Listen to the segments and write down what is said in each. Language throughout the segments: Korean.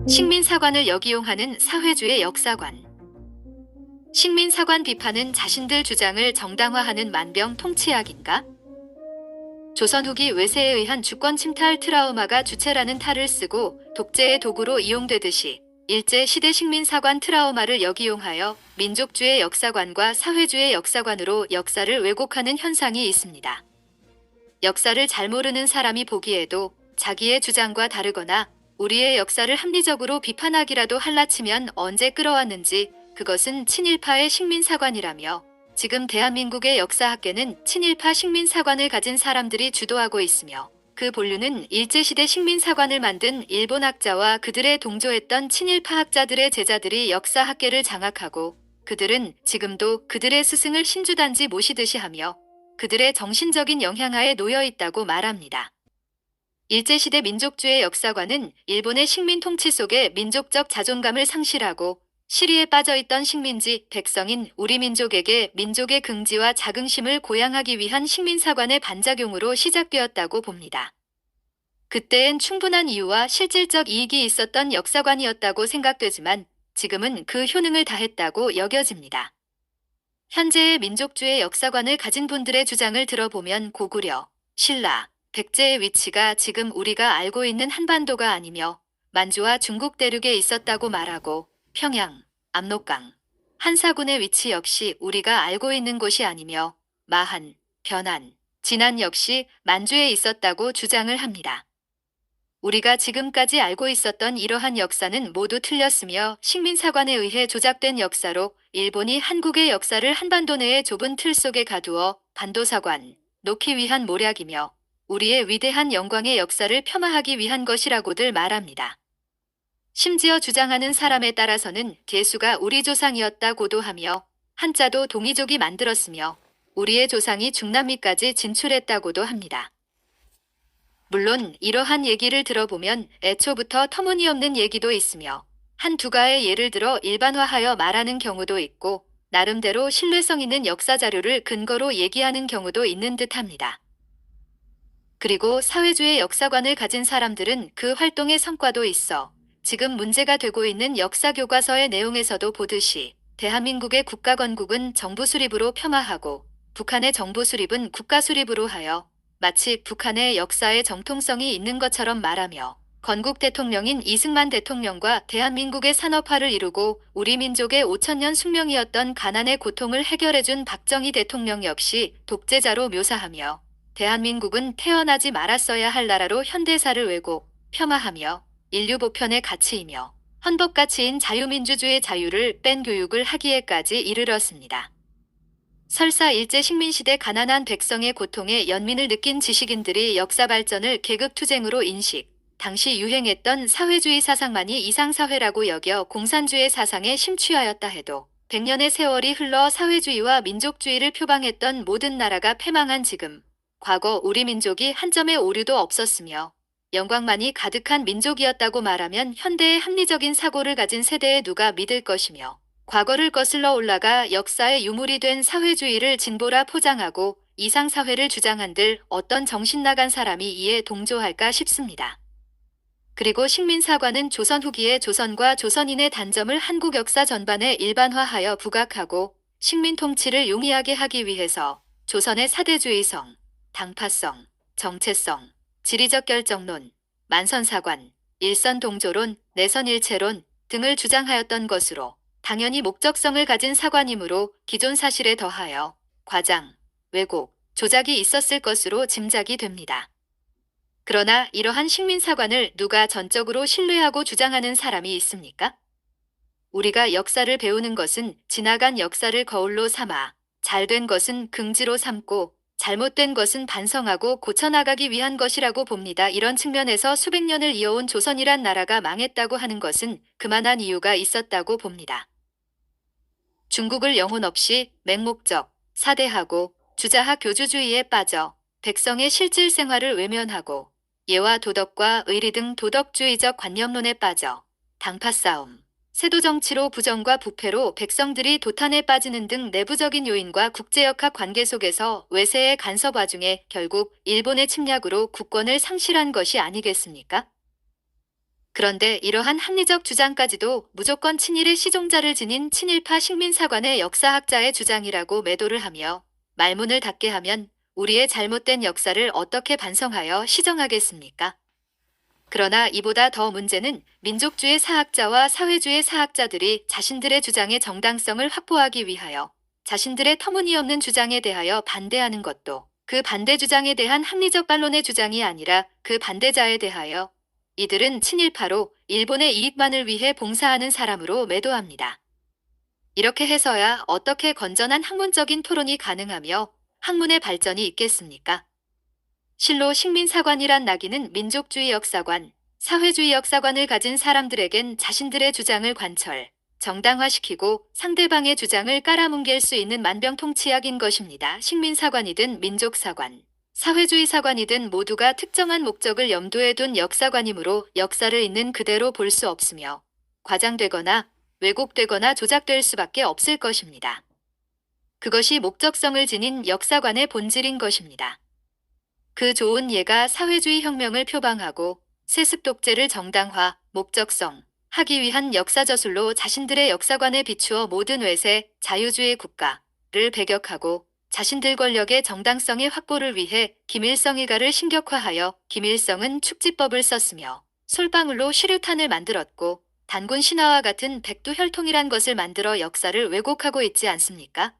식민사관을 역이용하는 사회주의 역사관. 식민사관 비판은 자신들 주장을 정당화하는 만병 통치약인가? 조선 후기 외세에 의한 주권 침탈 트라우마가 주체라는 탈을 쓰고 독재의 도구로 이용되듯이 일제시대 식민사관 트라우마를 역이용하여 민족주의 역사관과 사회주의 역사관으로 역사를 왜곡하는 현상이 있습니다. 역사를 잘 모르는 사람이 보기에도 자기의 주장과 다르거나 우리의 역사를 합리적으로 비판하기라도 할라치면 언제 끌어왔는지 그것은 친일파의 식민사관이라며 지금 대한민국의 역사학계는 친일파 식민사관을 가진 사람들이 주도하고 있으며 그 본류는 일제시대 식민사관을 만든 일본 학자와 그들의 동조했던 친일파 학자들의 제자들이 역사학계를 장악하고 그들은 지금도 그들의 스승을 신주단지 모시듯이 하며 그들의 정신적인 영향하에 놓여 있다고 말합니다. 일제시대 민족주의 역사관은 일본의 식민 통치 속에 민족적 자존감을 상실하고 시리에 빠져있던 식민지 백성인 우리 민족에게 민족의 긍지와 자긍심을 고양하기 위한 식민사관의 반작용으로 시작되었다고 봅니다. 그때엔 충분한 이유와 실질적 이익이 있었던 역사관이었다고 생각되지만 지금은 그 효능을 다했다고 여겨집니다. 현재의 민족주의 역사관을 가진 분들의 주장을 들어보면 고구려, 신라, 백제의 위치가 지금 우리가 알고 있는 한반도가 아니며 만주와 중국 대륙에 있었다고 말하고 평양, 압록강, 한사군의 위치 역시 우리가 알고 있는 곳이 아니며 마한, 변한, 진안 역시 만주에 있었다고 주장을 합니다. 우리가 지금까지 알고 있었던 이러한 역사는 모두 틀렸으며 식민사관에 의해 조작된 역사로 일본이 한국의 역사를 한반도 내의 좁은 틀 속에 가두어 반도사관, 놓기 위한 모략이며 우리의 위대한 영광의 역사를 폄하하기 위한 것이라고들 말합니다. 심지어 주장하는 사람에 따라서는 개수가 우리 조상이었다고도 하며 한자도 동이족이 만들었으며 우리의 조상이 중남미까지 진출했다고도 합니다. 물론 이러한 얘기를 들어보면 애초부터 터무니없는 얘기도 있으며 한두 가의 예를 들어 일반화하여 말하는 경우도 있고 나름대로 신뢰성 있는 역사 자료를 근거로 얘기하는 경우도 있는 듯합니다. 그리고 사회주의 역사관을 가진 사람들은 그 활동의 성과도 있어 지금 문제가 되고 있는 역사교과서의 내용에서도 보듯이 대한민국의 국가건국은 정부 수립으로 폄하하고 북한의 정부 수립은 국가 수립으로 하여 마치 북한의 역사에 정통성이 있는 것처럼 말하며 건국 대통령인 이승만 대통령과 대한민국의 산업화를 이루고 우리 민족의 5천년 숙명이었던 가난의 고통을 해결해준 박정희 대통령 역시 독재자로 묘사하며 대한민국은 태어나지 말았어야 할 나라로 현대사를 왜곡, 폄하하며 인류 보편의 가치이며 헌법 가치인 자유민주주의 자유를 뺀 교육을 하기에까지 이르렀습니다. 설사 일제 식민시대 가난한 백성의 고통에 연민을 느낀 지식인들이 역사 발전을 계급투쟁으로 인식, 당시 유행했던 사회주의 사상만이 이상사회라고 여겨 공산주의 사상에 심취하였다 해도 100년의 세월이 흘러 사회주의와 민족주의를 표방했던 모든 나라가 패망한 지금, 과거 우리 민족이 한 점의 오류도 없었으며 영광만이 가득한 민족이었다고 말하면 현대의 합리적인 사고를 가진 세대에 누가 믿을 것이며 과거를 거슬러 올라가 역사의 유물이 된 사회주의를 진보라 포장하고 이상사회를 주장한들 어떤 정신 나간 사람이 이에 동조할까 싶습니다. 그리고 식민사관은 조선 후기에 조선과 조선인의 단점을 한국 역사 전반에 일반화하여 부각하고 식민 통치를 용이하게 하기 위해서 조선의 사대주의성, 당파성, 정체성, 지리적 결정론, 만선사관, 일선동조론, 내선일체론 등을 주장하였던 것으로 당연히 목적성을 가진 사관이므로 기존 사실에 더하여 과장, 왜곡, 조작이 있었을 것으로 짐작이 됩니다. 그러나 이러한 식민사관을 누가 전적으로 신뢰하고 주장하는 사람이 있습니까? 우리가 역사를 배우는 것은 지나간 역사를 거울로 삼아 잘된 것은 긍지로 삼고 잘못된 것은 반성하고 고쳐나가기 위한 것이라고 봅니다. 이런 측면에서 수백 년을 이어온 조선이란 나라가 망했다고 하는 것은 그만한 이유가 있었다고 봅니다. 중국을 영혼 없이 맹목적, 사대하고 주자학 교주주의에 빠져 백성의 실질 생활을 외면하고 예와 도덕과 의리 등 도덕주의적 관념론에 빠져 당파 싸움, 세도 정치로 부정과 부패로 백성들이 도탄에 빠지는 등 내부적인 요인과 국제역학 관계 속에서 외세의 간섭 와중에 결국 일본의 침략으로 국권을 상실한 것이 아니겠습니까? 그런데 이러한 합리적 주장까지도 무조건 친일의 시종자를 지닌 친일파 식민사관의 역사학자의 주장이라고 매도를 하며 말문을 닫게 하면 우리의 잘못된 역사를 어떻게 반성하여 시정하겠습니까? 그러나 이보다 더 문제는 민족주의 사학자와 사회주의 사학자들이 자신들의 주장의 정당성을 확보하기 위하여 자신들의 터무니없는 주장에 대하여 반대하는 것도 그 반대 주장에 대한 합리적 반론의 주장이 아니라 그 반대자에 대하여 이들은 친일파로 일본의 이익만을 위해 봉사하는 사람으로 매도합니다. 이렇게 해서야 어떻게 건전한 학문적인 토론이 가능하며 학문의 발전이 있겠습니까? 실로 식민사관이란 낙인은 민족주의 역사관, 사회주의 역사관을 가진 사람들에겐 자신들의 주장을 관철, 정당화시키고 상대방의 주장을 깔아뭉갤 수 있는 만병통치약인 것입니다. 식민사관이든 민족사관, 사회주의 사관이든 모두가 특정한 목적을 염두에 둔 역사관이므로 역사를 있는 그대로 볼 수 없으며 과장되거나 왜곡되거나 조작될 수밖에 없을 것입니다. 그것이 목적성을 지닌 역사관의 본질인 것입니다. 그 좋은 예가 사회주의 혁명을 표방하고 세습 독재를 정당화, 목적성, 하기 위한 역사저술로 자신들의 역사관에 비추어 모든 외세, 자유주의 국가를 배격하고 자신들 권력의 정당성의 확보를 위해 김일성 일가를 신격화하여 김일성은 축지법을 썼으며 솔방울로 시류탄을 만들었고 단군 신화와 같은 백두혈통이란 것을 만들어 역사를 왜곡하고 있지 않습니까?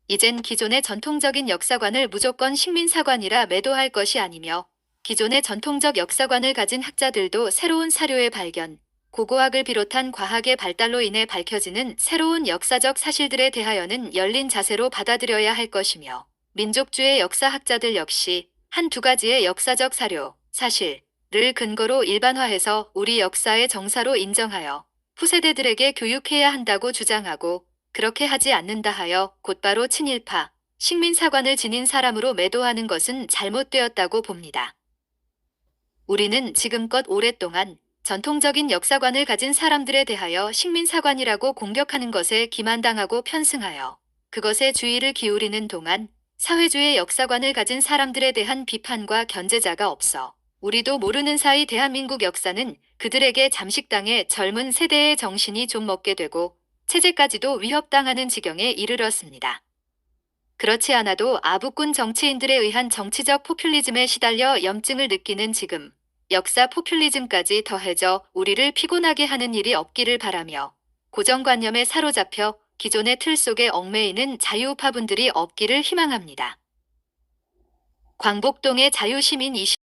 이젠 기존의 전통적인 역사관을 무조건 식민사관이라 매도할 것이 아니며 기존의 전통적 역사관을 가진 학자들도 새로운 사료의 발견, 고고학을 비롯한 과학의 발달로 인해 밝혀지는 새로운 역사적 사실들에 대하여는 열린 자세로 받아들여야 할 것이며 민족주의 역사학자들 역시 한 두 가지의 역사적 사료, 사실을 근거로 일반화해서 우리 역사의 정사로 인정하여 후세대들에게 교육해야 한다고 주장하고 그렇게 하지 않는다 하여 곧바로 친일파, 식민사관을 지닌 사람으로 매도하는 것은 잘못되었다고 봅니다. 우리는 지금껏 오랫동안 전통적인 역사관을 가진 사람들에 대하여 식민사관이라고 공격하는 것에 기만당하고 편승하여 그것에 주의를 기울이는 동안 사회주의 역사관을 가진 사람들에 대한 비판과 견제자가 없어 우리도 모르는 사이 대한민국 역사는 그들에게 잠식당해 젊은 세대의 정신이 좀 먹게 되고 체제까지도 위협당하는 지경에 이르렀습니다. 그렇지 않아도 아부꾼 정치인들에 의한 정치적 포퓰리즘에 시달려 염증을 느끼는 지금 역사 포퓰리즘까지 더해져 우리를 피곤하게 하는 일이 없기를 바라며 고정관념에 사로잡혀 기존의 틀 속에 얽매이는 자유우파분들이 없기를 희망합니다. 광복동의 자유시민 20